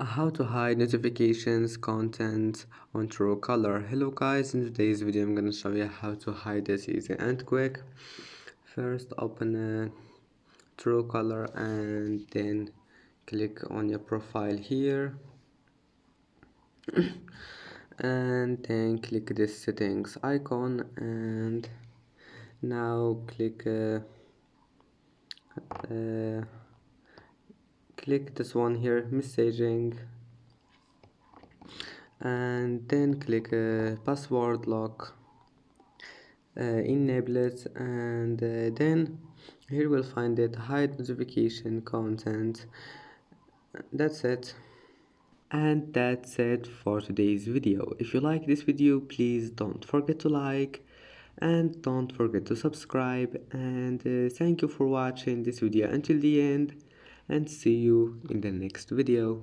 How to hide notifications content on Truecaller. Hello guys, in today's video I'm gonna show you how to hide this easy and quick. First open Truecaller and then click on your profile here and then click this settings icon and now uh, click this one here, messaging, and then click password lock, enable it, and then here we'll find it, hide notification content. That's it. And that's it for today's video. If you like this video, please don't forget to like and don't forget to subscribe, and thank you for watching this video until the end, and see you in the next video.